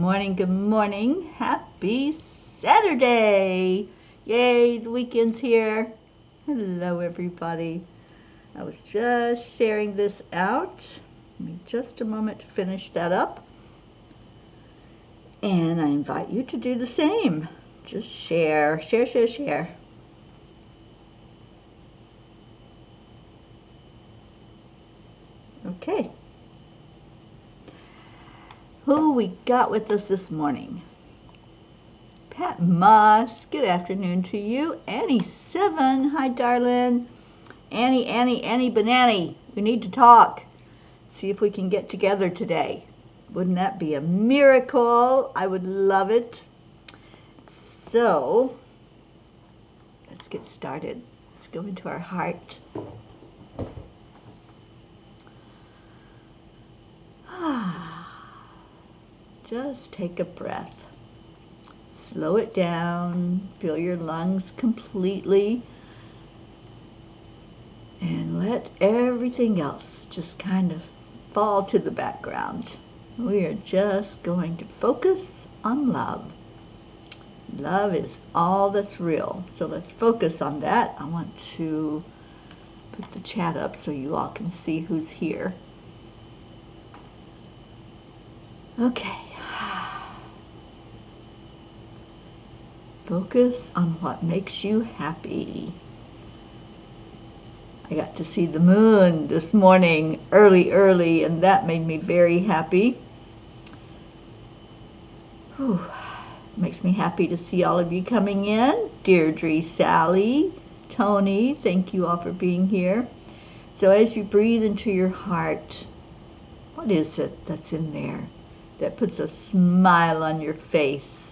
morning, good morning. Happy Saturday. Yay, the weekend's here. Hello, everybody. I was just sharing this out. Give me just a moment to finish that up. And I invite you to do the same. Just share, share, share, share. Okay. Who we got with us this morning? Pat Moss, good afternoon to you. Annie 7, hi darling. Annie Banani, we need to talk. See if we can get together today. Wouldn't that be a miracle? I would love it. So, let's get started. Let's go into our heart. Just take a breath. Slow it down. Fill your lungs completely. And let everything else just kind of fall to the background. We are just going to focus on love. Love is all that's real. So let's focus on that. I want to put the chat up so you all can see who's here. Okay. Focus on what makes you happy. I got to see the moon this morning early, and that made me very happy. Whew. Makes me happy to see all of you coming in. Deirdre, Sally, Tony, thank you all for being here. So as you breathe into your heart, what is it that's in there that puts a smile on your face?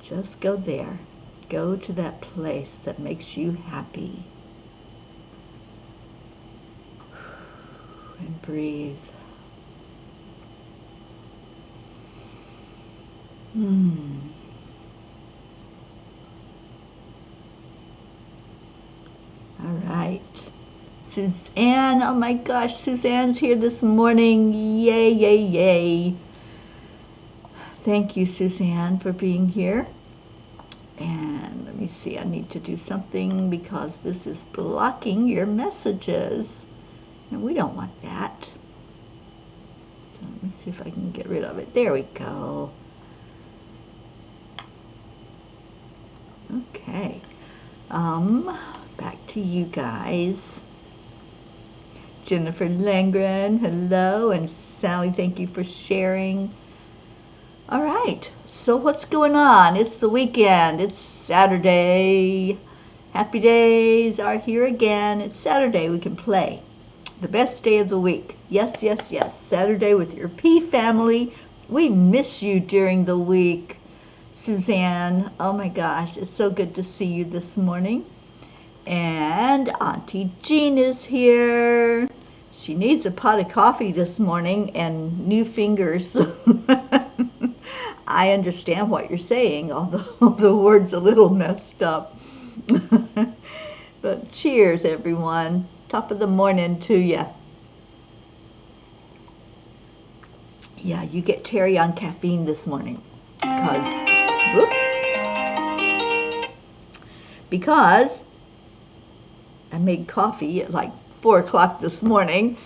Just go there. Go to that place that makes you happy. And breathe. All right. Suzanne, oh my gosh, Suzanne's here this morning. Yay, yay, yay. Thank you, Suzanne, for being here. And let me see, I need to do something because this is blocking your messages. And we don't want that. So let me see if I can get rid of it. There we go. Okay. Back to you guys. Jennifer Langren, hello. And Sally, thank you for sharing. All right, so what's going on? It's the weekend. It's Saturday. Happy days are here again. It's Saturday. We can play. The best day of the week. Yes, yes, yes. Saturday with your P family. We miss you during the week. Suzanne, oh my gosh, it's so good to see you this morning. And Auntie Jean is here. She needs a pot of coffee this morning and new fingers. I understand what you're saying, although the word's a little messed up. But cheers, everyone. Top of the morning to you. Yeah, you get Teri on caffeine this morning. Because I made coffee at like 4 o'clock this morning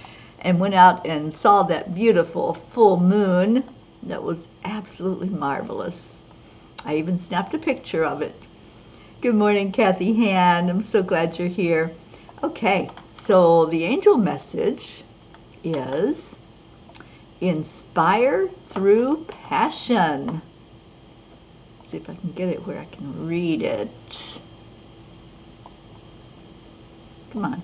and went out and saw that beautiful full moon. That was absolutely marvelous. I even snapped a picture of it. Good morning, Kathy Han. I'm so glad you're here. Okay, so the angel message is inspire through passion. Let's see if I can get it where I can read it. Come on.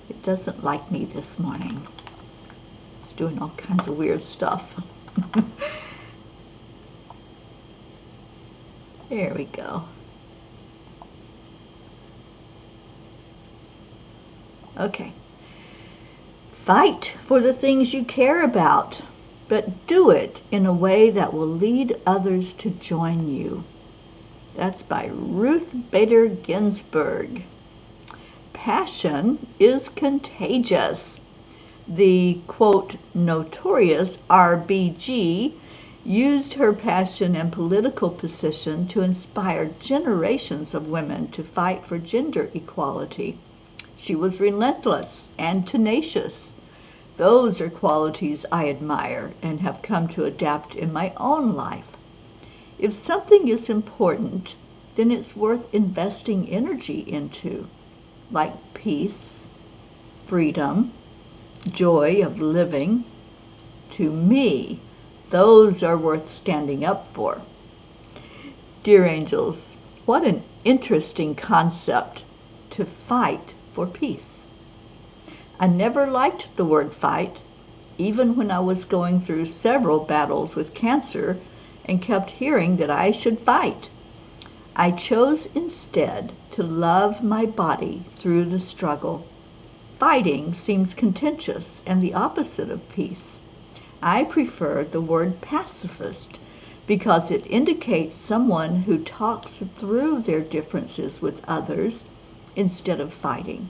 It doesn't like me this morning. It's doing all kinds of weird stuff. There we go. Okay. Fight for the things you care about, but do it in a way that will lead others to join you. That's by Ruth Bader Ginsburg. Passion is contagious. The, quote, notorious RBG used her passion and political position to inspire generations of women to fight for gender equality. She was relentless and tenacious. Those are qualities I admire and have come to adapt in my own life. If something is important, then it's worth investing energy into, like peace, freedom, joy of living. To me, those are worth standing up for. Dear angels, what an interesting concept, to fight for peace. I never liked the word fight, even when I was going through several battles with cancer and kept hearing that I should fight. I chose instead to love my body through the struggle. Fighting seems contentious and the opposite of peace. I prefer the word pacifist because it indicates someone who talks through their differences with others instead of fighting.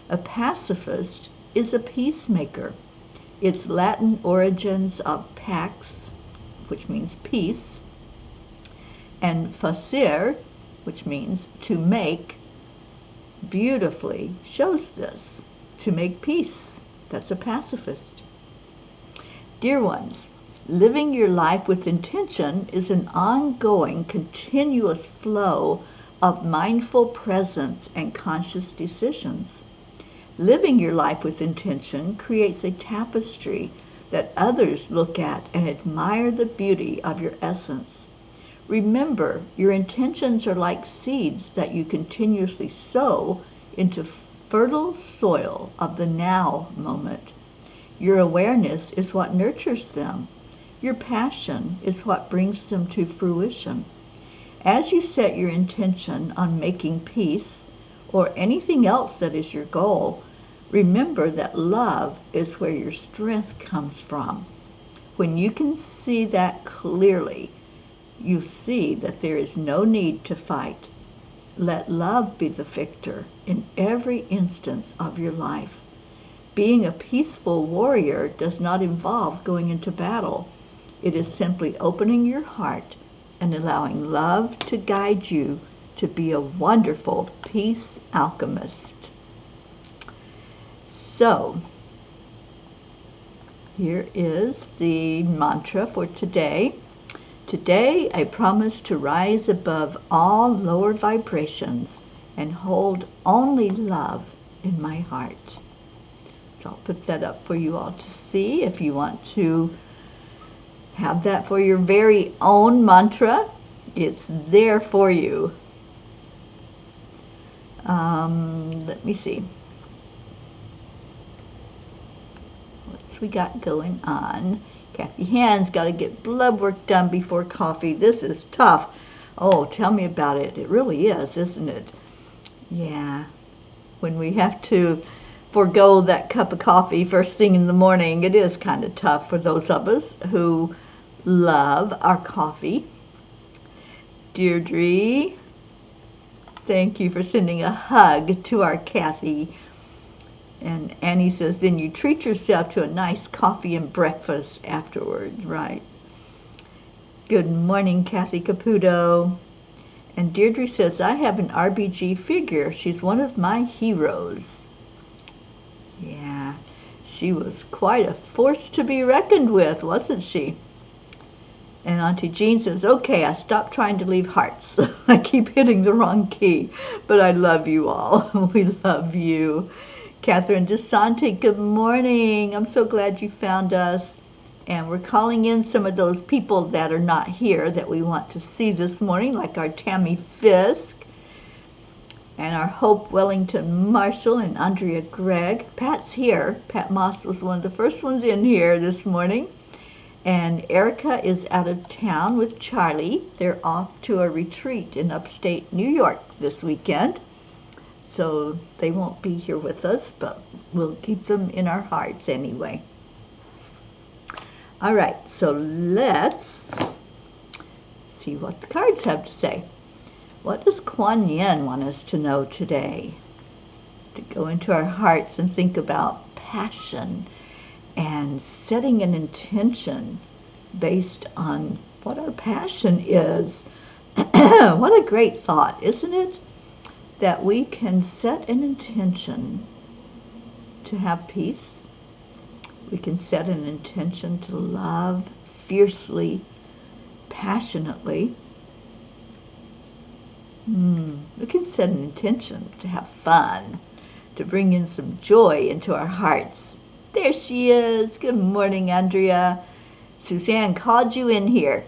A pacifist is a peacemaker. Its Latin origins of pax, which means peace, and facere, which means to make, beautifully shows this. To make peace. That's a pacifist. Dear ones, living your life with intention is an ongoing, continuous flow of mindful presence and conscious decisions. Living your life with intention creates a tapestry that others look at and admire the beauty of your essence. Remember, your intentions are like seeds that you continuously sow into fertile soil of the now moment. Your awareness is what nurtures them. Your passion is what brings them to fruition. As you set your intention on making peace or anything else that is your goal, remember that love is where your strength comes from. When you can see that clearly, you see that there is no need to fight. Let love be the victor in every instance of your life. Being a peaceful warrior does not involve going into battle. It is simply opening your heart and allowing love to guide you to be a wonderful peace alchemist. So, here is the mantra for today. Today, I promise to rise above all lower vibrations and hold only love in my heart. So I'll put that up for you all to see if you want to have that for your very own mantra. It's there for you. Let me see. What's we got going on? Kathy Hand's got to get blood work done before coffee. This is tough. Oh, tell me about it. It really is, isn't it? Yeah. When we have to forego that cup of coffee first thing in the morning, it is kind of tough for those of us who love our coffee. Deirdre, thank you for sending a hug to our Kathy. And Annie says, then you treat yourself to a nice coffee and breakfast afterward, right? Good morning, Kathy Caputo. And Deirdre says, I have an RBG figure. She's one of my heroes. Yeah, she was quite a force to be reckoned with, wasn't she? And Auntie Jean says, okay, I stopped trying to leave hearts. I keep hitting the wrong key, but I love you all. We love you. Catherine DeSante, good morning. I'm so glad you found us. And we're calling in some of those people that are not here that we want to see this morning, like our Tammy Fisk and our Hope Wellington Marshall and Andrea Gregg. Pat's here. Pat Moss was one of the first ones in here this morning. And Erica is out of town with Charlie. They're off to a retreat in upstate New York this weekend. So they won't be here with us, but we'll keep them in our hearts anyway. All right, so let's see what the cards have to say. What does Kuan Yin want us to know today? To go into our hearts and think about passion and setting an intention based on what our passion is. What a great thought, isn't it? That we can set an intention to have peace. We can set an intention to love fiercely, passionately. We can set an intention to have fun, to bring in some joy into our hearts. There she is. Good morning, Andrea. Suzanne called you in here.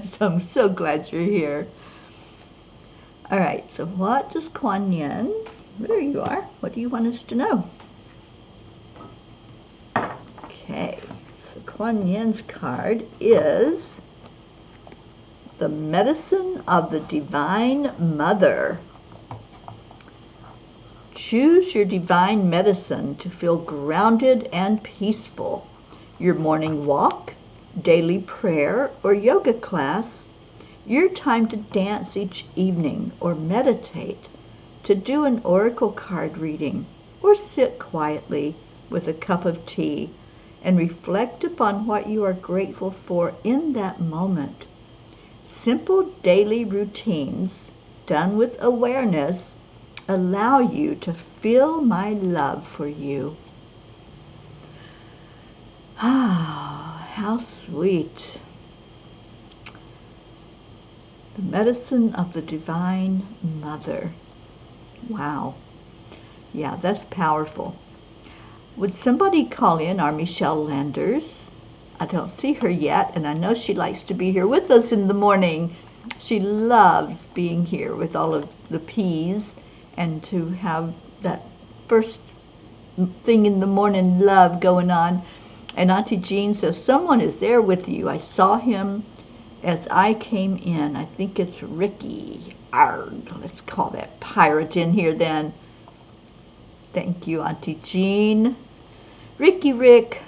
So I'm so glad you're here. All right, so what does Kuan Yin, there you are, what do you want us to know? Okay, so Kuan Yin's card is the medicine of the Divine Mother. Choose your divine medicine to feel grounded and peaceful. Your morning walk, daily prayer, or yoga class, your time to dance each evening or meditate, to do an oracle card reading, or sit quietly with a cup of tea and reflect upon what you are grateful for in that moment. Simple daily routines done with awareness allow you to feel my love for you. Ah, how sweet. The medicine of the Divine Mother. Wow. Yeah, that's powerful. Would somebody call in our Michelle Landers? I don't see her yet, and I know she likes to be here with us in the morning. She loves being here with all of the P's and to have that first thing in the morning love going on. And Auntie Jean says, someone is there with you. I saw him as I came in. I think it's Ricky. Arg, let's call that pirate in here then. Thank you, Auntie Jean. Ricky Rick,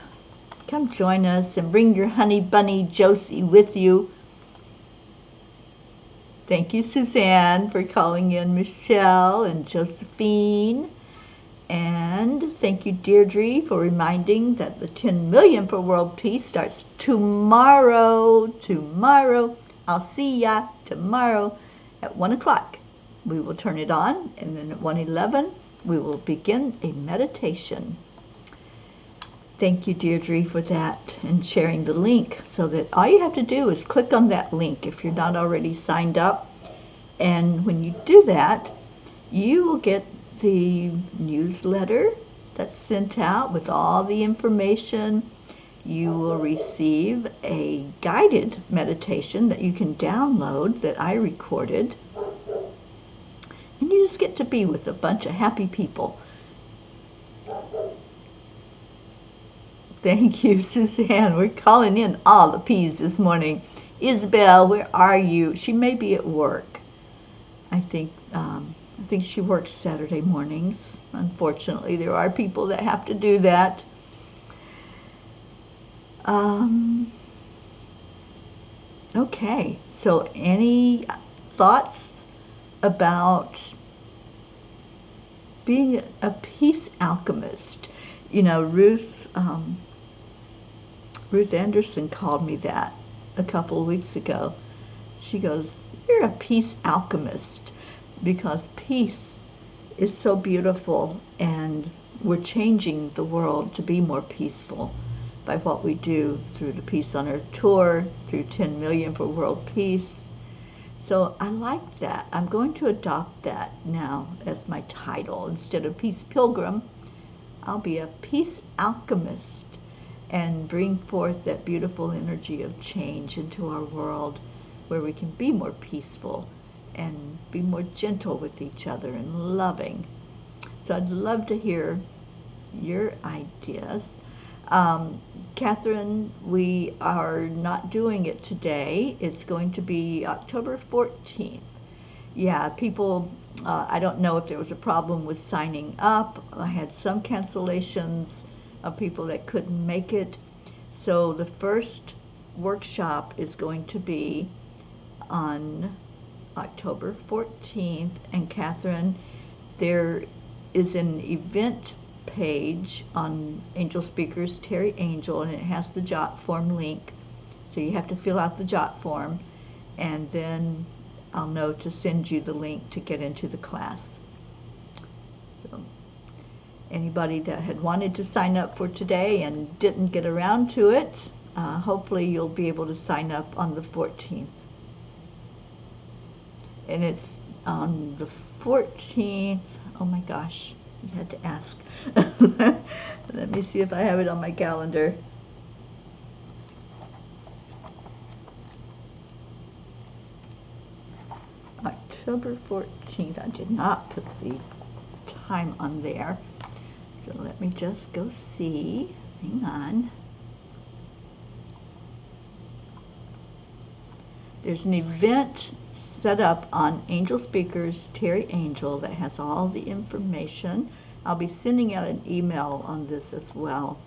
come join us and bring your honey bunny Josie with you. Thank you, Suzanne, for calling in Michelle and Josephine. And thank you, Deirdre, for reminding that the 10 million for world peace starts tomorrow. I'll see ya tomorrow at 1 o'clock. We will turn it on, and then at 1:11 we will begin a meditation. Thank you, Deirdre, for that and sharing the link, so that all you have to do is click on that link if you're not already signed up. And when you do that, you will get the newsletter that's sent out with all the information. You will receive a guided meditation that you can download that I recorded. And you just get to be with a bunch of happy people. Thank you, Suzanne. We're calling in all the P's this morning. Isabel, where are you? She may be at work. I think she works Saturday mornings. Unfortunately, there are people that have to do that. Okay, so any thoughts about being a peace alchemist? You know, Ruth Anderson called me that a couple of weeks ago. She goes, you're a peace alchemist, because peace is so beautiful, and we're changing the world to be more peaceful by what we do through the Peace on Earth tour, through 10 million for world peace. So I like that. I'm going to adopt that now as my title. Instead of Peace Pilgrim, I'll be a peace alchemist and bring forth that beautiful energy of change into our world, where we can be more peaceful and be more gentle with each other and loving. So I'd love to hear your ideas. Catherine, we are not doing it today. It's going to be October 14th. Yeah, people, I don't know if there was a problem with signing up. I had some cancellations of people that couldn't make it. So the first workshop is going to be on October 14th. And Catherine, there is an event page on Angel Speakers Teri Angel, and it has the jot form link. So you have to fill out the jot form, and then I'll know to send you the link to get into the class. So anybody that had wanted to sign up for today and didn't get around to it, hopefully you'll be able to sign up on the 14th. And it's on the 14th. Oh my gosh, you had to ask. Let me see if I have it on my calendar. October 14th. I did not put the time on there. So let me just go see. Hang on. There's an event set up on Angel Speakers Teri Angel that has all the information. I'll be sending out an email on this as well.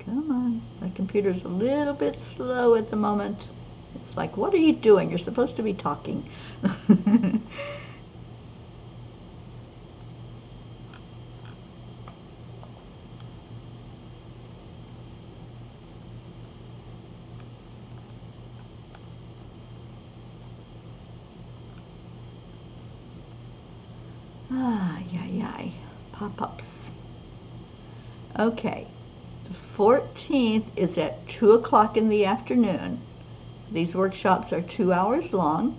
Come on, my computer's a little bit slow at the moment. It's like, what are you doing? You're supposed to be talking. Pop-ups. Okay, the 14th is at 2 o'clock in the afternoon. These workshops are 2 hours long.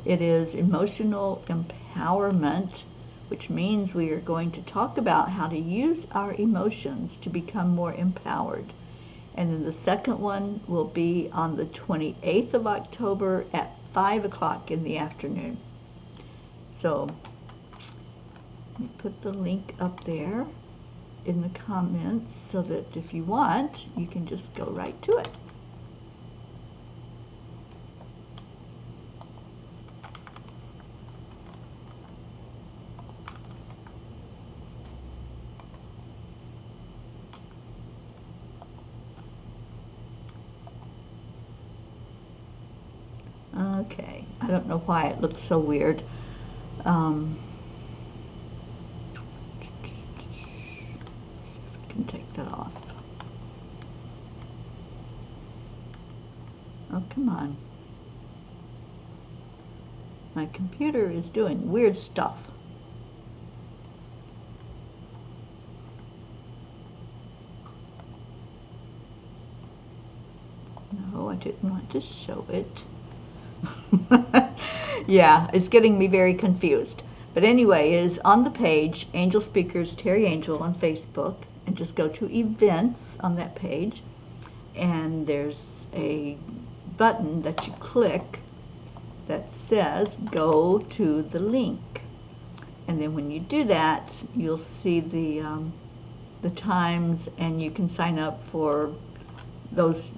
It is emotional empowerment, which means we are going to talk about how to use our emotions to become more empowered. And then the second one will be on the 28th of October at 5 o'clock in the afternoon. So let me put the link up there in the comments so that if you want, you can just go right to it. Okay, I don't know why it looks so weird. See if I can take that off. Oh, come on. My computer is doing weird stuff. No, I didn't want to show it. Yeah, it's getting me very confused. But anyway, it is on the page, Angel Speakers Teri Angel on Facebook, and just go to events on that page, and there's a button that you click that says go to the link. And then when you do that, you'll see the times, and you can sign up for those,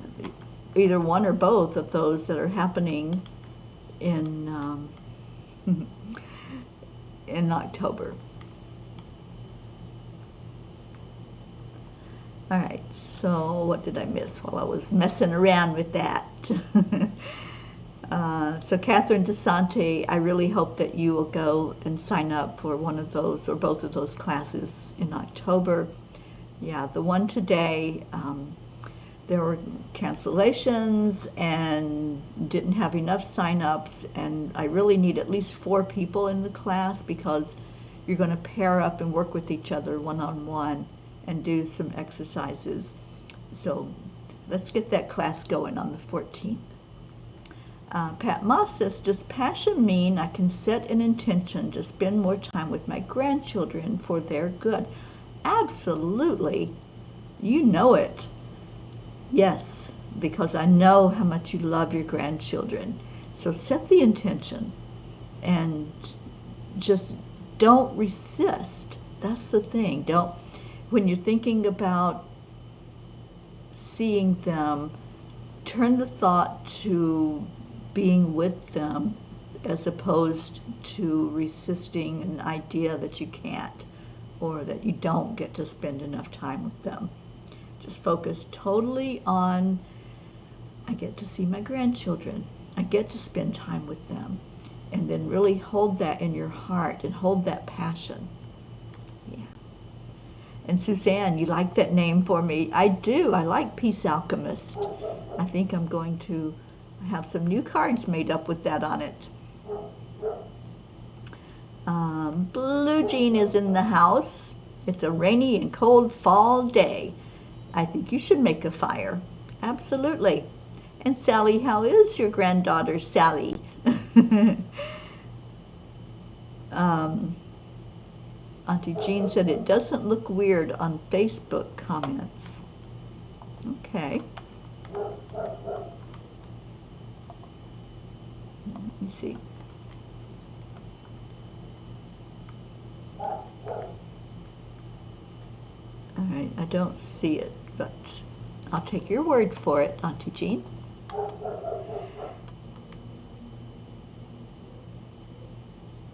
either one or both of those that are happening in in October. All right, so what did I miss while I was messing around with that? So Catherine DeSante, I really hope that you will go and sign up for one of those or both of those classes in October. Yeah, the one today, there were cancellations and didn't have enough sign-ups, and I really need at least 4 people in the class because you're going to pair up and work with each other one-on-one and do some exercises. So let's get that class going on the 14th. Pat Moss says, does passion mean I can set an intention to spend more time with my grandchildren for their good? Absolutely. You know it. Yes, because I know how much you love your grandchildren. So set the intention and just don't resist. That's the thing. Don't, when you're thinking about seeing them, turn the thought to being with them as opposed to resisting an idea that you can't or that you don't get to spend enough time with them. Just focus totally on I get to see my grandchildren. I get to spend time with them. And then really hold that in your heart and hold that passion. Yeah. And Suzanne, you like that name for me? I do. I like Peace Alchemist. I think I'm going to have some new cards made up with that on it. Blue Jean is in the house. It's a rainy and cold fall day. I think you should make a fire. Absolutely. And Sally, how is your granddaughter, Sally? Auntie Jean said it doesn't look weird on Facebook comments. Okay. Let me see. All right, I don't see it, but I'll take your word for it, Auntie Jean.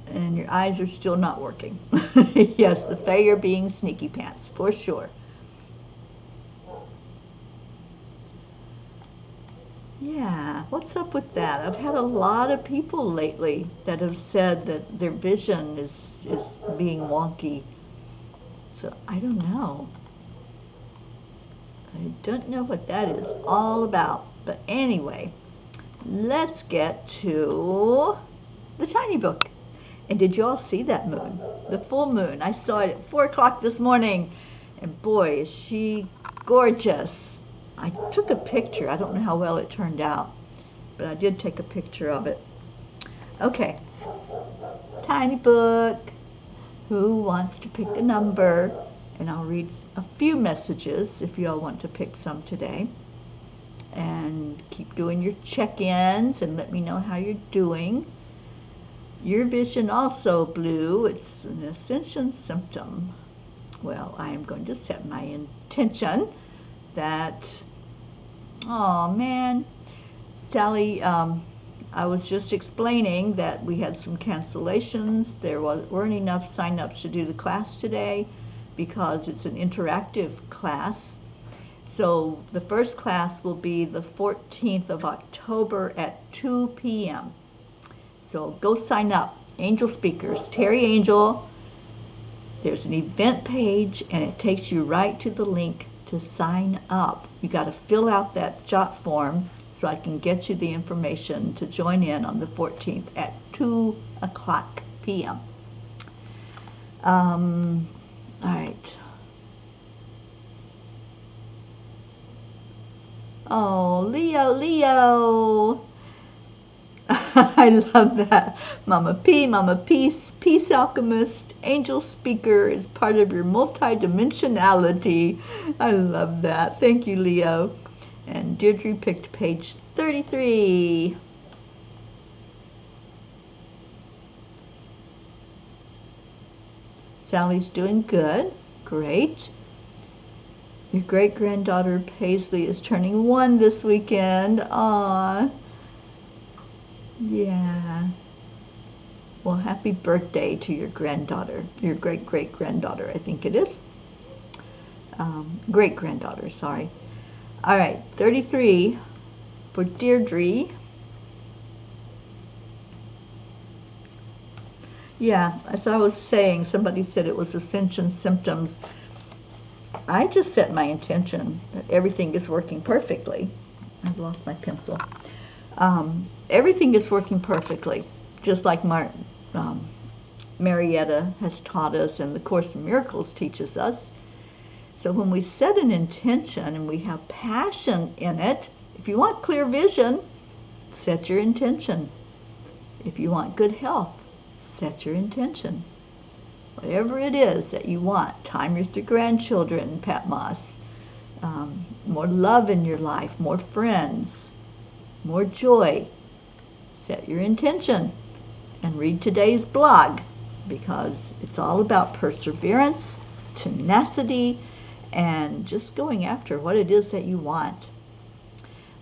And your eyes are still not working. Yes, the Fae are being sneaky pants, for sure. Yeah, what's up with that? I've had a lot of people lately that have said that their vision is being wonky. So I don't know. I don't know what that is all about. But anyway, let's get to the tiny book. And did you all see that moon? The full moon. I saw it at 4 o'clock this morning. And boy, is she gorgeous. I took a picture. I don't know how well it turned out, but I did take a picture of it. Okay. Tiny book. Who wants to pick a number? And I'll read a few messages if you all want to pick some today. And keep doing your check-ins and let me know how you're doing. Your vision also, Blue. It's an ascension symptom. Well, I am going to set my intention that, oh man, Sally, I was just explaining that we had some cancellations. There weren't enough sign-ups to do the class today because it's an interactive class. So the first class will be the 14th of October at 2 p.m. So go sign up. Angel Speakers, Teri Angel. There's an event page and it takes you right to the link to sign up. You got to fill out that jot form so I can get you the information to join in on the 14th at 2 o'clock p.m. All right. Oh, Leo. I love that. Mama P, Mama Peace, Peace Alchemist, Angel Speaker is part of your multidimensionality. I love that. Thank you, Leo. And Deirdre picked page 33. Sally's doing good. Great. Your great-granddaughter Paisley is turning 1 this weekend. Aww. Yeah. Well, happy birthday to your granddaughter, your great-great-granddaughter, I think it is. Great-granddaughter, sorry. All right, 33 for Deirdre. Yeah, as I was saying, somebody said it was ascension symptoms. I just set my intention that everything is working perfectly. I've lost my pencil. Everything is working perfectly, just like Marietta has taught us and the Course in Miracles teaches us. So when we set an intention and we have passion in it, if you want clear vision, set your intention. If you want good health, set your intention. Whatever it is that you want, time with your grandchildren, Pat Moss, more love in your life, more friends, more joy, set your intention and read today's blog because it's all about perseverance, tenacity, and just going after what it is that you want.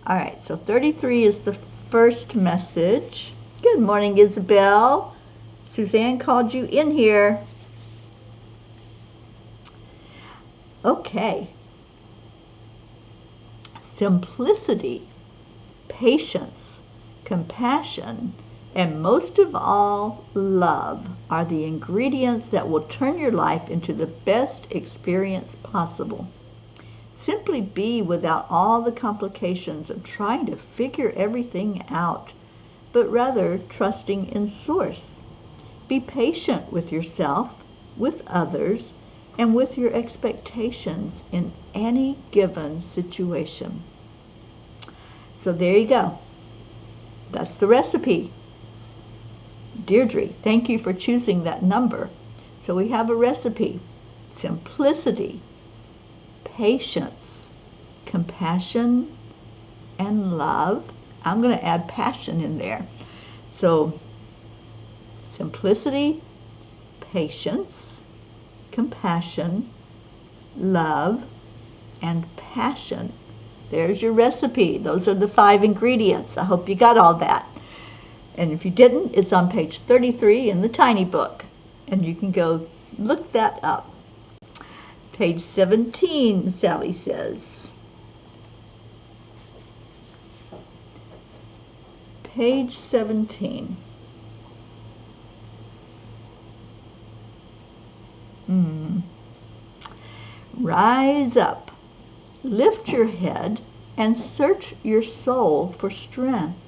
All right, so 33 is the first message. Good morning, Isabel. Suzanne called you in here. Okay. Simplicity patience, compassion, and most of all, love are the ingredients that will turn your life into the best experience possible. Simply be without all the complications of trying to figure everything out, but rather trusting in Source. Be patient with yourself, with others, and with your expectations in any given situation. So there you go. That's the recipe. Deirdre, thank you for choosing that number. So we have a recipe: simplicity, patience, compassion, and love. I'm going to add passion in there. So simplicity, patience, compassion, love, and passion. There's your recipe. Those are the 5 ingredients. I hope you got all that. And if you didn't, it's on page 33 in the tiny book. And you can go look that up. Page 17, Sally says. Page 17. Rise up, lift your head, and search your soul for strength.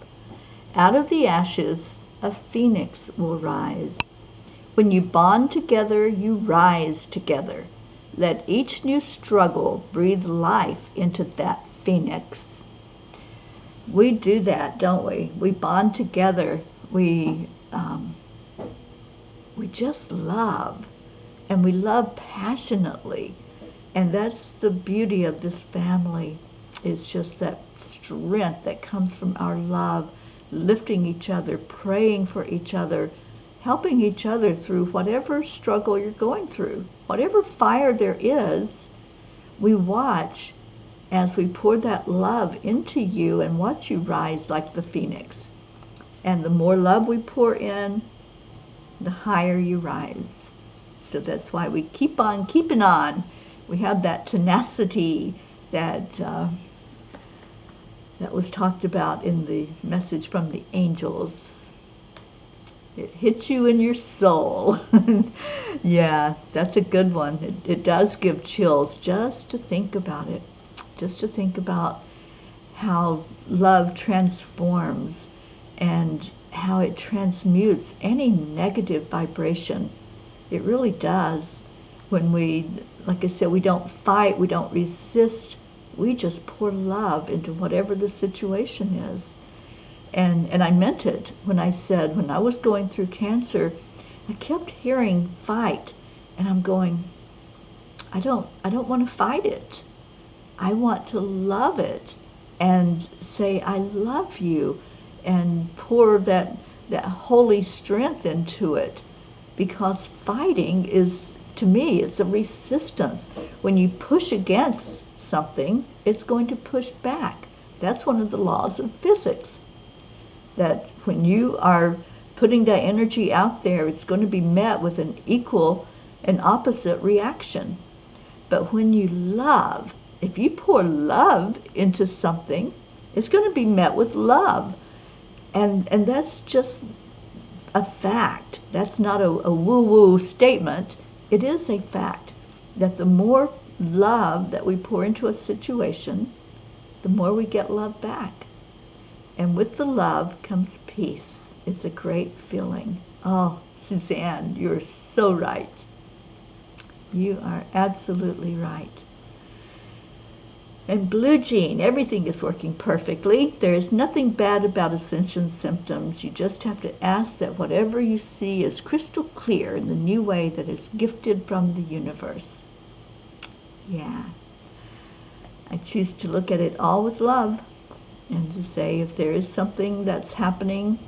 Out of the ashes, a phoenix will rise. When you bond together, you rise together. Let each new struggle breathe life into that phoenix. We do that, don't we? We bond together. We just love, and we love passionately. And that's the beauty of this family. It's just that strength that comes from our love, lifting each other, praying for each other, helping each other through whatever struggle you're going through. Whatever fire there is, we watch as we pour that love into you and watch you rise like the phoenix. And the more love we pour in, the higher you rise. So that's why we keep on keeping on. We have that tenacity that was talked about in the message from the angels. It hits you in your soul. Yeah, that's a good one. It does give chills just to think about it. Just to think about how love transforms and how it transmutes any negative vibration. It really does. When we, like I said, we don't fight, we don't resist, we just pour love into whatever the situation is. And I meant it when I said, when I was going through cancer, I kept hearing fight, and I'm going, I don't want to fight it. I want to love it and say, I love you, and pour that holy strength into it. Because fighting is, to me, it's a resistance. When you push against something, it's going to push back. That's one of the laws of physics. That when you are putting that energy out there, it's going to be met with an equal and opposite reaction. But when you love, if you pour love into something, it's going to be met with love. And that's just a fact. That's not a woo-woo statement. It is a fact that the more love that we pour into a situation, the more we get love back. And with the love comes peace. It's a great feeling. Oh, Suzanne, you're so right. You are absolutely right. And Blue Jean, everything is working perfectly. There is nothing bad about ascension symptoms. You just have to ask that whatever you see is crystal clear in the new way that is gifted from the universe. Yeah. I choose to look at it all with love and to say, if there is something that's happening,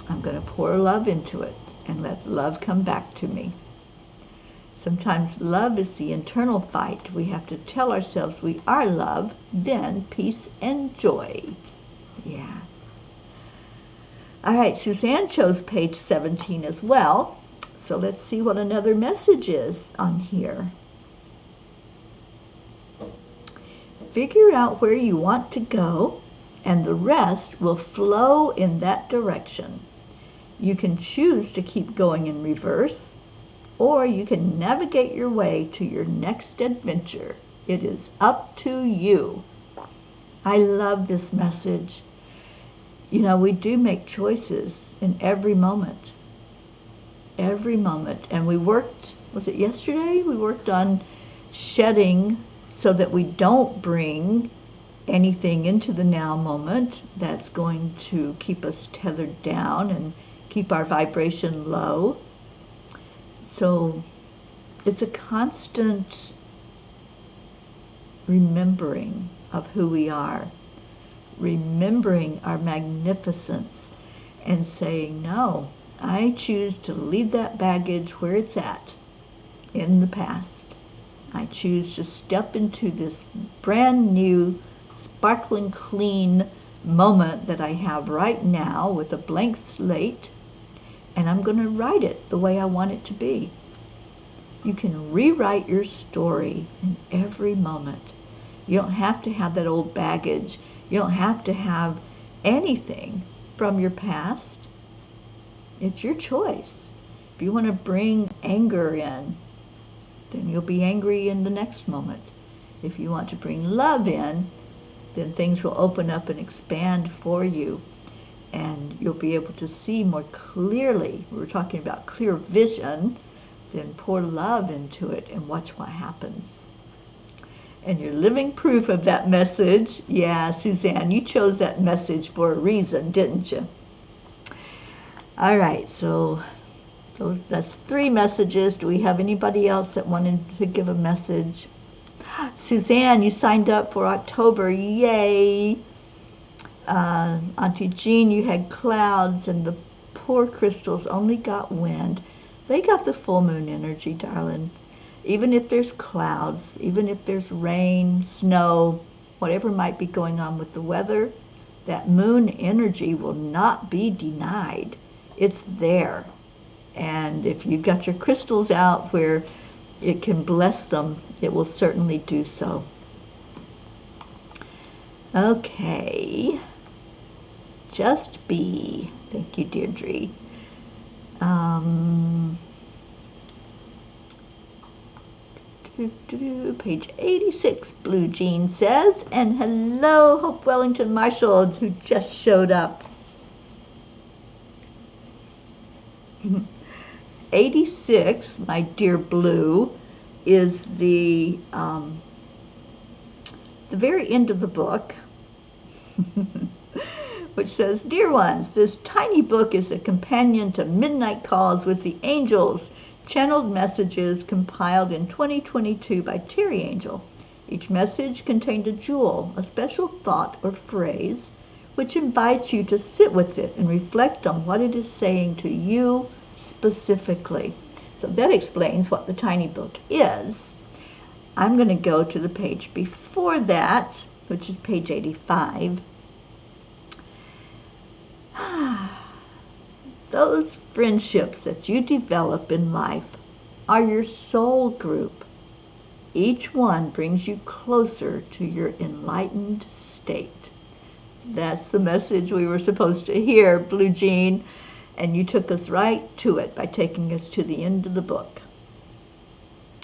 I'm going to pour love into it and let love come back to me. Sometimes love is the internal fight. We have to tell ourselves we are love, then peace and joy. Yeah. All right, Suzanne chose page 17 as well. So let's see what another message is on here. Figure out where you want to go and the rest will flow in that direction. You can choose to keep going in reverse, or you can navigate your way to your next adventure. It is up to you. I love this message. You know, we do make choices in every moment. Every moment. And we worked, was it yesterday? We worked on shedding so that we don't bring anything into the now moment that's going to keep us tethered down and keep our vibration low. So it's a constant remembering of who we are, remembering our magnificence, and saying, no, I choose to leave that baggage where it's at, in the past. I choose to step into this brand new, sparkling clean moment that I have right now with a blank slate, and I'm going to write it the way I want it to be. You can rewrite your story in every moment. You don't have to have that old baggage. You don't have to have anything from your past. It's your choice. If you want to bring anger in, then you'll be angry in the next moment. If you want to bring love in, then things will open up and expand for you, and you'll be able to see more clearly. We're talking about clear vision. Then pour love into it and watch what happens. And you're living proof of that message. Yeah, Suzanne, you chose that message for a reason, didn't you? All right, so that's 3 messages. Do we have anybody else that wanted to give a message? Suzanne, you signed up for October. Yay. Auntie Jean, you had clouds, and the poor crystals only got wind. They got the full moon energy, darling. Even if there's clouds, even if there's rain, snow, whatever might be going on with the weather, that moon energy will not be denied. It's there. And if you've got your crystals out where it can bless them, it will certainly do so. Okay. Just be. Thank you, Deirdre. Page 86, Blue Jean says, and hello, Hope Wellington Marshall, who just showed up. 86, my dear Blue, is the very end of the book, which says, Dear ones, this tiny book is a companion to Midnight Calls with the Angels, channeled messages compiled in 2022 by Teri Angel. Each message contained a jewel, a special thought or phrase, which invites you to sit with it and reflect on what it is saying to you specifically. So that explains what the tiny book is. I'm going to go to the page before that, which is page 85. Those friendships that you develop in life are your soul group. Each one brings you closer to your enlightened state. That's the message we were supposed to hear, Blue Jean, and you took us right to it by taking us to the end of the book.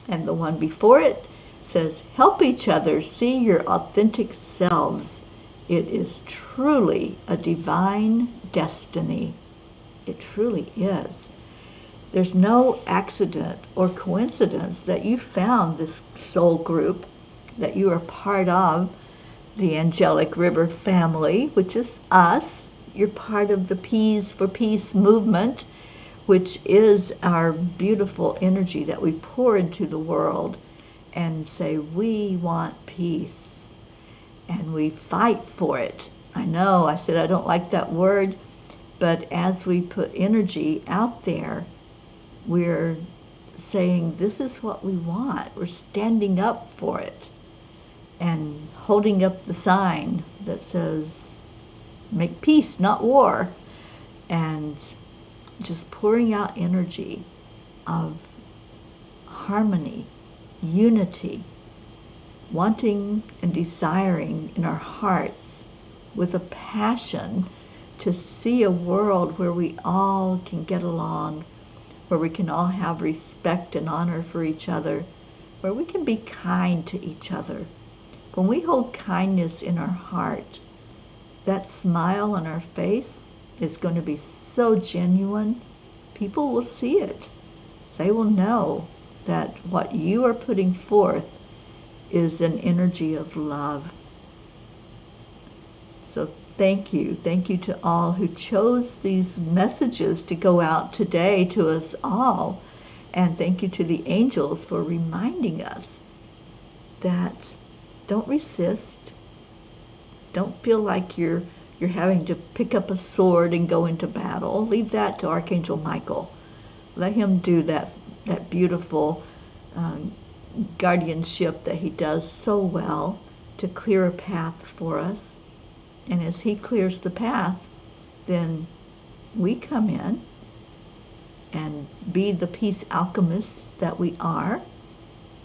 And the one before it says, help each other see your authentic selves. It is truly a divine destiny. It truly is. There's no accident or coincidence that you found this soul group, that you are part of the Angelic River family, which is us. You're part of the Peas for Peace movement, which is our beautiful energy that we pour into the world and say, we want peace. And we fight for it. I know, I said I don't like that word, but as we put energy out there, we're saying this is what we want. We're standing up for it and holding up the sign that says, make peace, not war, and just pouring out energy of harmony, unity, wanting and desiring in our hearts with a passion to see a world where we all can get along, where we can all have respect and honor for each other, where we can be kind to each other. When we hold kindness in our heart, that smile on our face is going to be so genuine. People will see it. They will know that what you are putting forth is an energy of love. So thank you. Thank you to all who chose these messages to go out today to us all. And thank you to the angels for reminding us that don't resist. Don't feel like you're having to pick up a sword and go into battle. Leave that to Archangel Michael. Let him do that beautiful guardianship that he does so well to clear a path for us. And as he clears the path, then we come in and be the peace alchemists that we are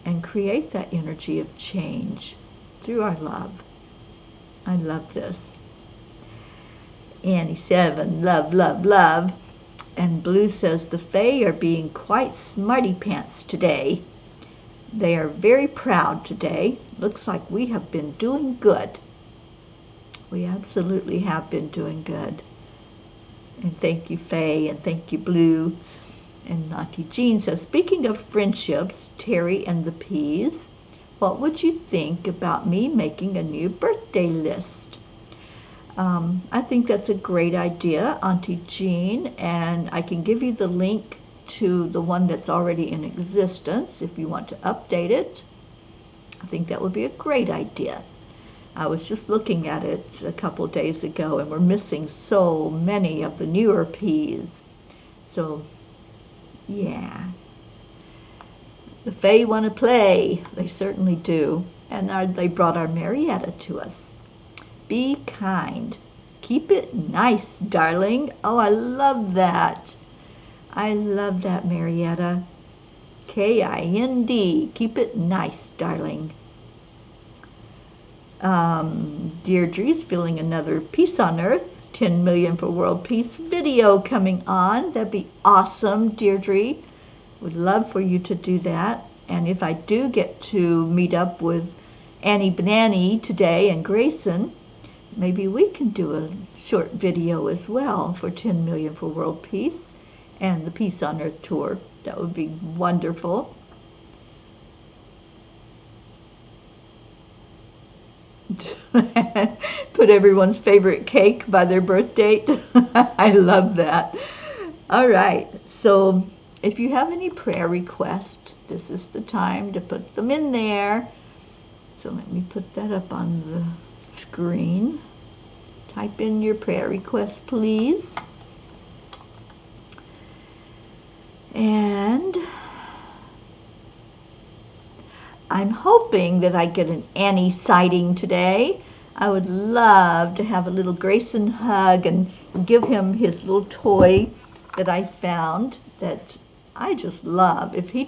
and create that energy of change through our love. I love this. Annie 7, love, love, love. And Blue says, the Fae are being quite smarty pants today. They are very proud today. Looks like we have been doing good. We absolutely have been doing good. And thank you, Faye, and thank you, Blue. And Auntie Jean says, speaking of friendships, Terry and the Peas, what would you think about me making a new birthday list? I think that's a great idea, Auntie Jean, and I can give you the link to the one that's already in existence if you want to update it. I think that would be a great idea. I was just looking at it a couple days ago, and we're missing so many of the newer P's. So, yeah. The Fae want to play. They certainly do. And they brought our Marietta to us. Be kind. Keep it nice, darling. Oh, I love that. I love that, Marietta. K-I-N-D. Keep it nice, darling. Deirdre's feeling another Peace on Earth, 10 million for world peace video coming on. That'd be awesome, Deirdre. Would love for you to do that. And if I do get to meet up with Annie Banani today and Grayson, maybe we can do a short video as well for 10 million for world peace and the Peace on Earth tour. That would be wonderful. Put everyone's favorite cake by their birth date. I love that. All right, so if you have any prayer requests, this is the time to put them in there. So let me put that up on the screen. Type in your prayer request, please. And I'm hoping that I get an Annie sighting today. I would love to have a little Grayson hug and give him his little toy that I found that I just love. If I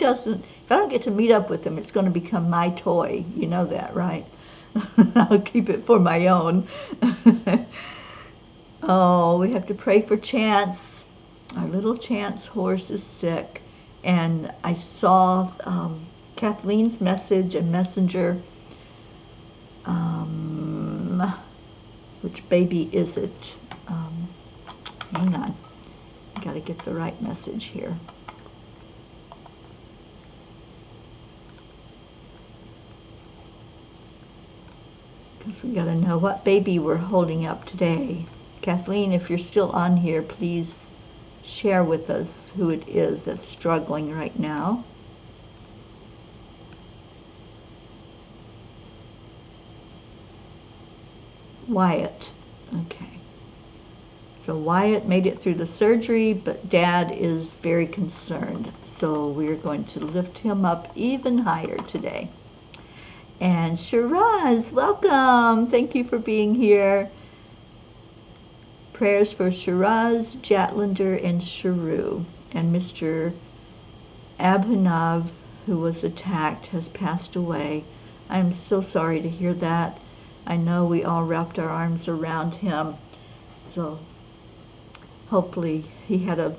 don't get to meet up with him, it's going to become my toy. You know that, right? I'll keep it for my own. Oh, we have to pray for Chance. Our little Chance horse is sick. And I saw Kathleen's message and messenger. Which baby is it? Hang on. I got to get the right message here. Because we got to know what baby we're holding up today. Kathleen, if you're still on here, please share with us who it is that's struggling right now. Wyatt. Okay. So Wyatt made it through the surgery, but Dad is very concerned. So we're going to lift him up even higher today. And Shiraz, welcome. Thank you for being here. Prayers for Shiraz, Jatlander, and Sharu. And Mr. Abhinav, who was attacked, has passed away. I'm so sorry to hear that. I know we all wrapped our arms around him. So hopefully he had a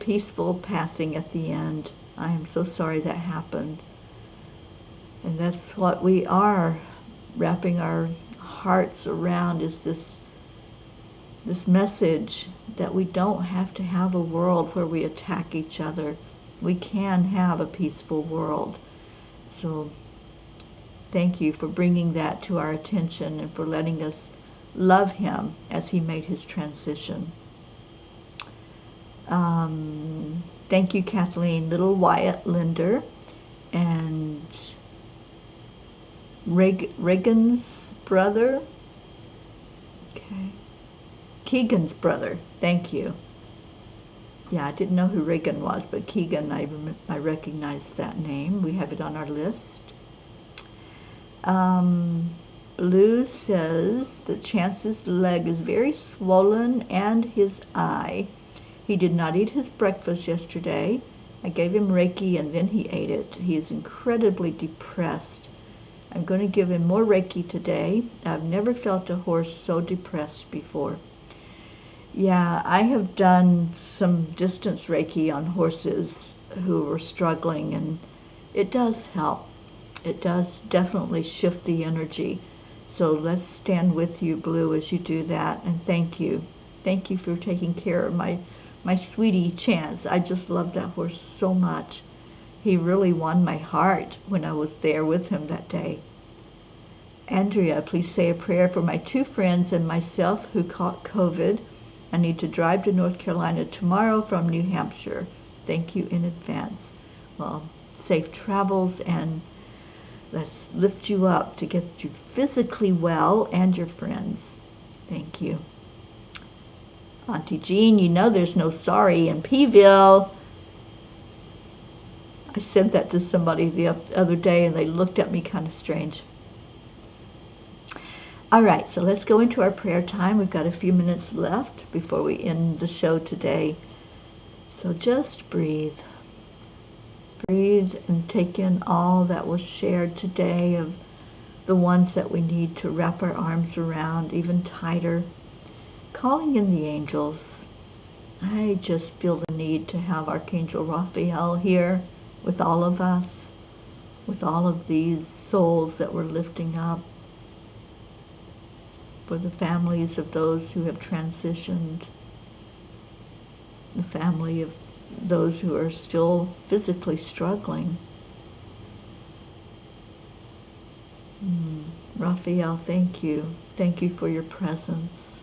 peaceful passing at the end. I am so sorry that happened. And that's what we are wrapping our hearts around, is this message that we don't have to have a world where we attack each other. We can have a peaceful world. So thank you for bringing that to our attention and for letting us love him as he made his transition. Thank you, Kathleen. Little Wyatt Linder and Reagan's brother. Okay. Keegan's brother. Thank you. Yeah, I didn't know who Reagan was, but Keegan, I recognize that name. We have it on our list. Blue says that Chance's leg is very swollen and his eye. He did not eat his breakfast yesterday. I gave him Reiki and then he ate it. He is incredibly depressed. I'm going to give him more Reiki today. I've never felt a horse so depressed before. Yeah, I have done some distance Reiki on horses who were struggling, and it does help. It does definitely shift the energy. So let's stand with you, Blue, as you do that, and thank you. Thank you for taking care of my sweetie Chance. I just love that horse so much. He really won my heart when I was there with him that day. Andrea, please say a prayer for my 2 friends and myself who caught COVID. I need to drive to North Carolina tomorrow from New Hampshire. Thank you in advance. Well, safe travels, and let's lift you up to get you physically well and your friends. Thank you. Auntie Jean, you know there's no sorry in Peeville. I said that to somebody the other day and they looked at me kind of strange. All right, so let's go into our prayer time. We've got a few minutes left before we end the show today. So just breathe. Breathe and take in all that was shared today, of the ones that we need to wrap our arms around even tighter. Calling in the angels. I just feel the need to have Archangel Raphael here with all of us, with all of these souls that we're lifting up, for the families of those who have transitioned, the family of those who are still physically struggling. Raphael, thank you. Thank you for your presence.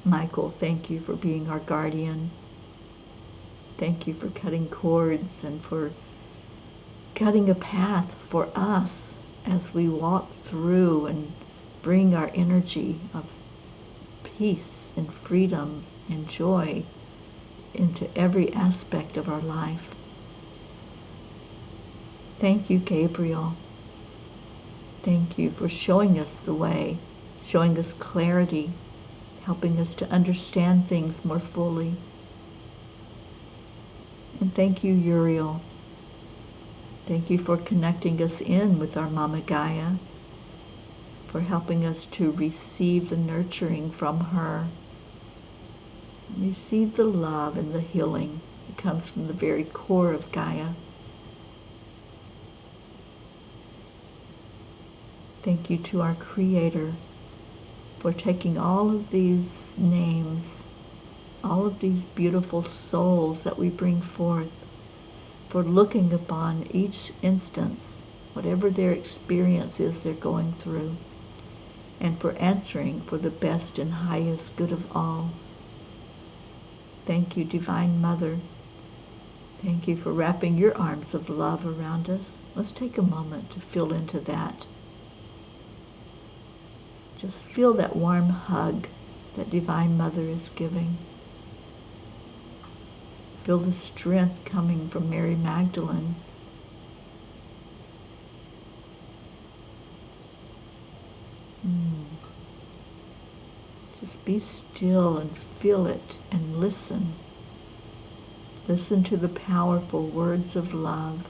Michael, thank you for being our guardian. Thank you for cutting cords and for cutting a path for us as we walk through and bring our energy of peace and freedom and joy into every aspect of our life. Thank you, Gabriel. Thank you for showing us the way, showing us clarity, helping us to understand things more fully. And thank you, Uriel. Thank you for connecting us in with our Mama Gaia, for helping us to receive the nurturing from her, receive the love and the healing that comes from the very core of Gaia. Thank you to our Creator for taking all of these names, all of these beautiful souls that we bring forth, for looking upon each instance, whatever their experience is they're going through, and for answering for the best and highest good of all. Thank you, Divine Mother. Thank you for wrapping your arms of love around us. Let's take a moment to feel into that. Just feel that warm hug that Divine Mother is giving. Feel the strength coming from Mary Magdalene. Just be still and feel it and listen. Listen to the powerful words of love.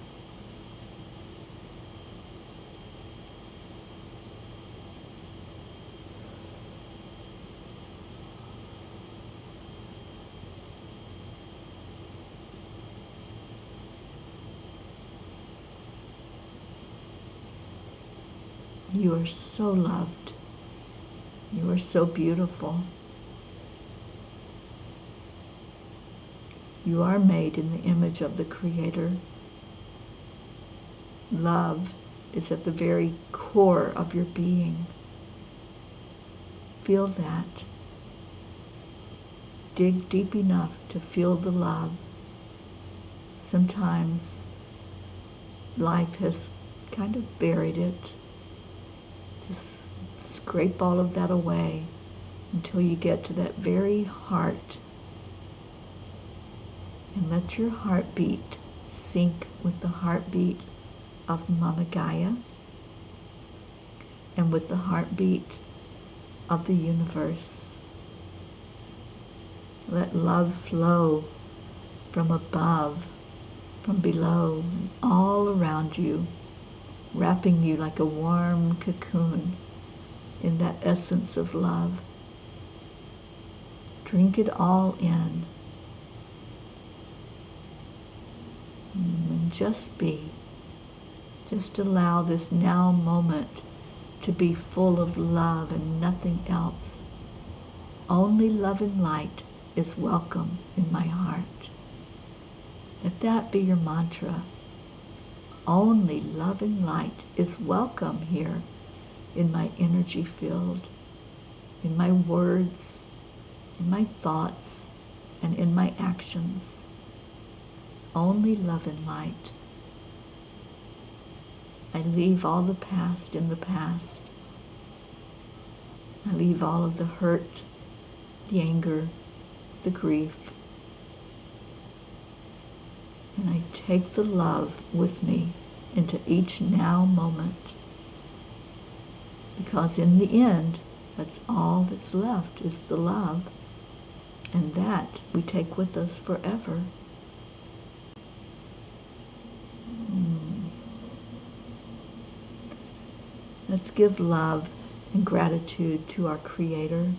You are so loved. You are so beautiful. You are made in the image of the Creator. Love is at the very core of your being. Feel that. Dig deep enough to feel the love. Sometimes life has kind of buried it. Just scrape all of that away until you get to that very heart. And let your heartbeat sync with the heartbeat of Mama Gaia and with the heartbeat of the universe. Let love flow from above, from below, and all around you, wrapping you like a warm cocoon in that essence of love. Drink it all in. And just be. Just allow this now moment to be full of love and nothing else. Only love and light is welcome in my heart. Let that be your mantra. Only love and light is welcome here in my energy field, in my words, in my thoughts, and in my actions. Only love and light. I leave all the past in the past. I leave all of the hurt, the anger, the grief. And I take the love with me into each now moment. Because in the end, that's all that's left is the love. And that we take with us forever. Let's give love and gratitude to our Creator.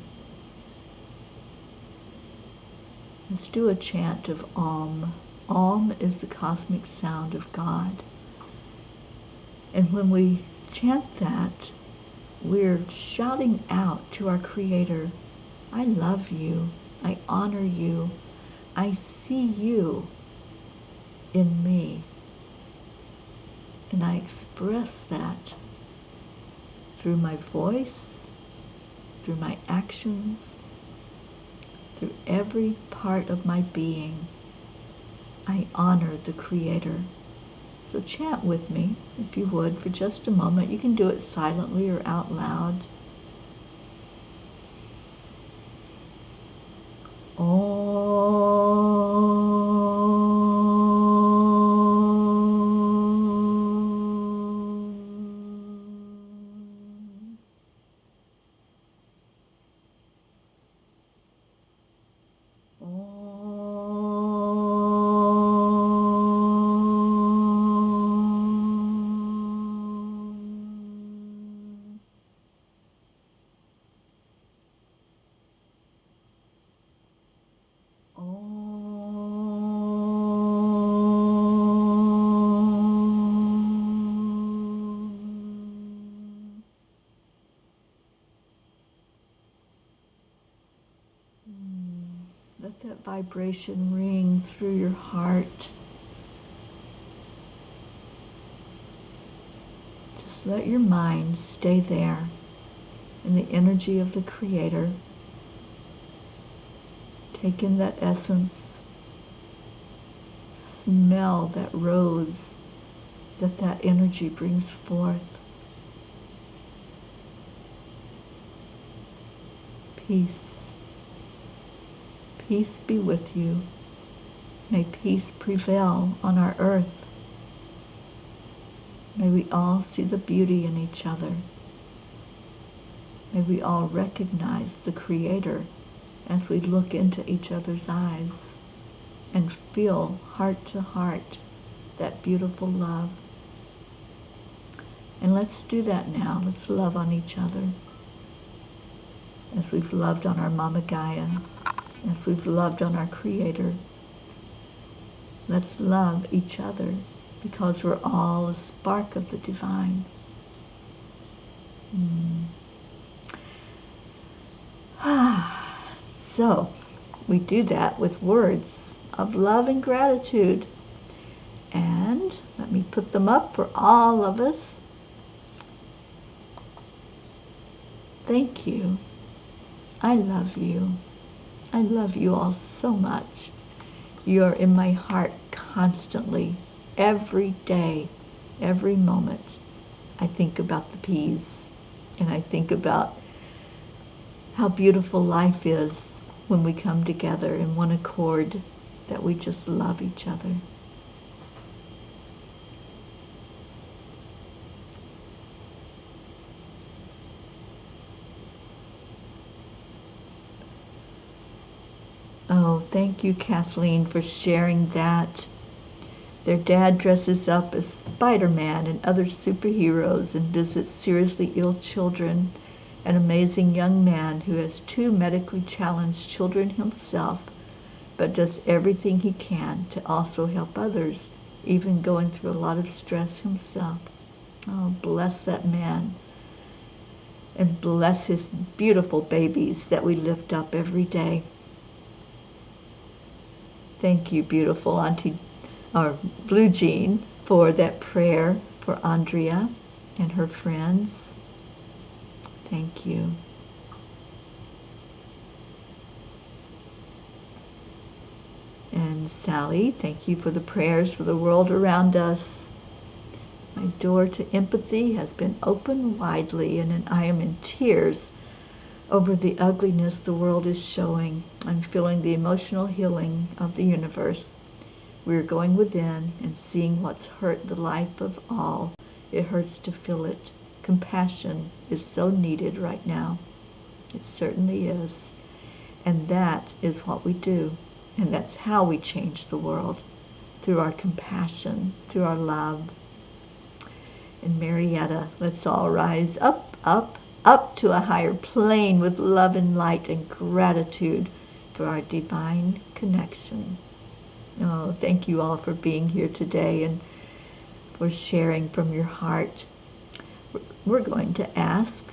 Let's do a chant of Om. Om is the cosmic sound of God. And when we chant that, we're shouting out to our Creator, I love you, I honor you, I see you in me. And I express that through my voice, through my actions, through every part of my being. I honor the Creator. So chant with me, if you would, for just a moment. You can do it silently or out loud. Let that vibration ring through your heart. Just let your mind stay there in the energy of the Creator. Take in that essence. Smell that rose that energy brings forth. Peace. Peace be with you. May peace prevail on our earth. May we all see the beauty in each other. May we all recognize the Creator as we look into each other's eyes and feel heart to heart that beautiful love. And let's do that now. Let's love on each other as we've loved on our Mama Gaia, as we've loved on our Creator. Let's love each other because we're all a spark of the divine. Mm. So, we do that with words of love and gratitude. And let me put them up for all of us. Thank you. I love you. I love you all so much. You're in my heart constantly, every day, every moment. I think about the peas, and I think about how beautiful life is when we come together in one accord, that we just love each other. Oh, thank you, Kathleen, for sharing that. Their dad dresses up as Spider-Man and other superheroes and visits seriously ill children. An amazing young man who has two medically challenged children himself, but does everything he can to also help others, even going through a lot of stress himself. Oh, bless that man. And bless his beautiful babies that we lift up every day. Thank you, beautiful Auntie, or Blue Jean, for that prayer for Andrea and her friends. Thank you. And Sally, thank you for the prayers for the world around us. My door to empathy has been opened widely, and I am in tears over the ugliness the world is showing. I'm feeling the emotional healing of the universe. We're going within and seeing what's hurt the life of all. It hurts to feel it. Compassion is so needed right now. It certainly is. And that is what we do. And that's how we change the world. Through our compassion, through our love. And Marietta, let's all rise up, up, up to a higher plane with love and light and gratitude for our divine connection. Oh, thank you all for being here today and for sharing from your heart. We're going to ask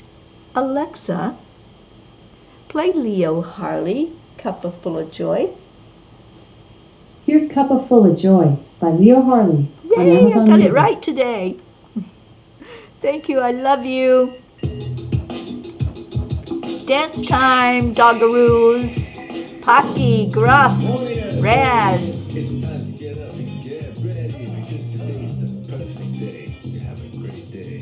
Alexa, play Leo Harley, Cuppa Full of Joy. Here's Cuppa Full of Joy by Leo Harley on Yay, Amazon I got Music. it right today. Thank you, I love you. Dance time, doggaroos. Pocky, Gruff, Raz. It's time to get up and get ready because today's the perfect day to have a great day.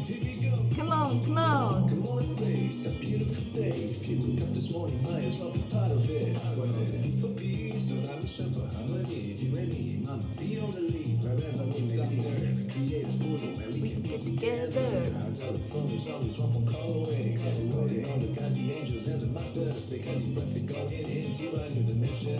Here we go. Come on, come on. Come on and play. It's a beautiful day. If you woke up this morning, might as well be part of it. Peace for peace, so I'm a for harmony. T-Ready, mama, be on the lead. Wherever it's out there, create a portal where we can get together. Our telephone is always one phone call away. Calling all the guys, the angels, and the masters. Take a deep breath and go into a new dimension.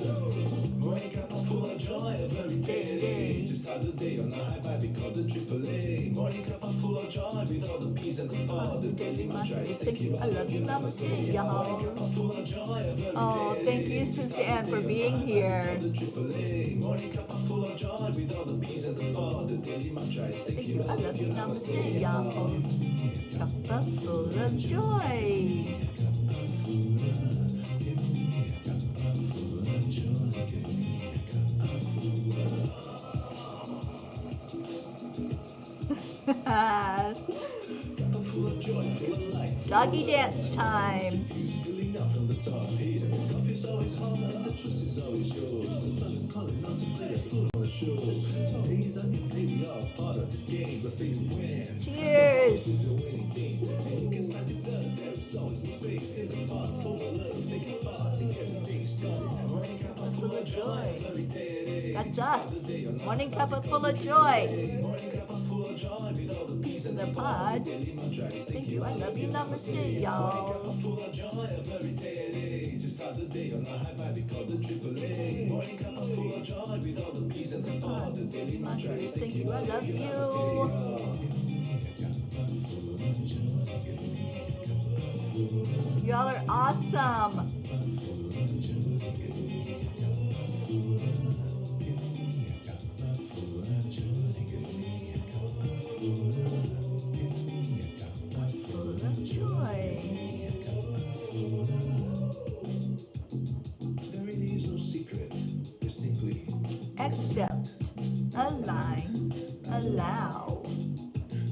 Morning cup full of joy, a very day. To start the day on a high vibe, we call the AAA. Morning cup full of joy with all the peace and the power. The daily mantra is thank you, I love you, namaste, y'all. Oh, thank you, Suzanne, for being here. Morning cup full of joy with all the peace and the power. The daily mantra is thank you, I love you, namaste, y'all. Cuppa full of joy. Doggy dance time. Cheers. Full of joy. That's us. Morning Cuppa Full of Joy. Peace in the pod. Thank you, I love you, namaste, y'all. To start the day on a high vibe, we call the AAA. Morning Cuppa Full of Joy with all the peace and the pod. The daily mantra is thank you, I love you. Y'all are awesome. accept, align, allow.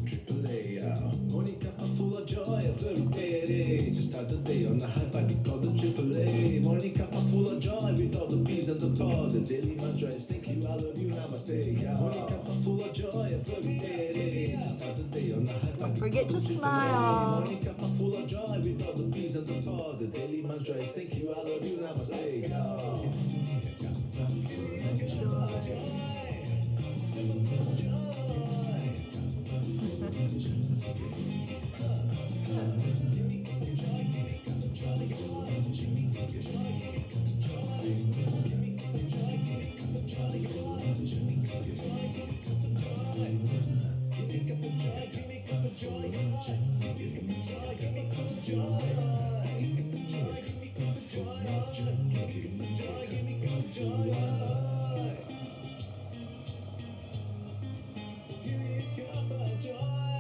AAA, morning cuppa full of joy, a very day. Just start the day on the high five, we call the AAA. Morning cuppa full of joy, with all the P's and the pod. The daily mantra is thank you, I love you, namaste. Morning cuppa full of joy, a very day. Just start the day on the high five. Don't forget to smile. Morning cuppa full of joy, with all the P's and the pod. The daily mantra is thank you, I love you, namaste.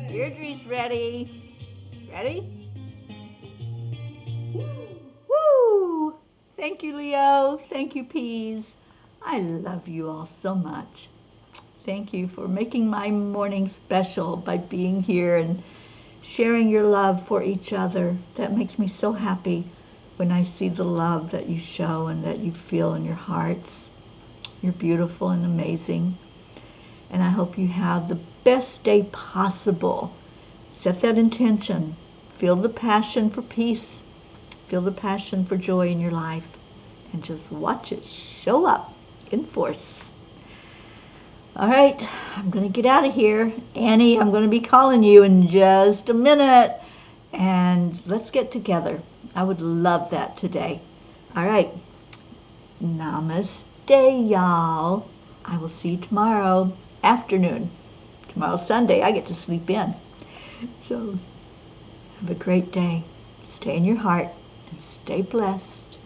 Deirdre's ready. Ready? Woo! Thank you, Leo. Thank you, Peas. I love you all so much. Thank you for making my morning special by being here and sharing your love for each other. That makes me so happy when I see the love that you show and that you feel in your hearts. You're beautiful and amazing. And I hope you have the best day possible. Set that intention. Feel the passion for peace. Feel the passion for joy in your life. And just watch it show up in force. All right, I'm going to get out of here. Annie, I'm going to be calling you in just a minute. And let's get together. I would love that today. All right. Namaste, y'all. I will see you tomorrow afternoon. Tomorrow's Sunday. I get to sleep in. So have a great day. Stay in your heart and stay blessed.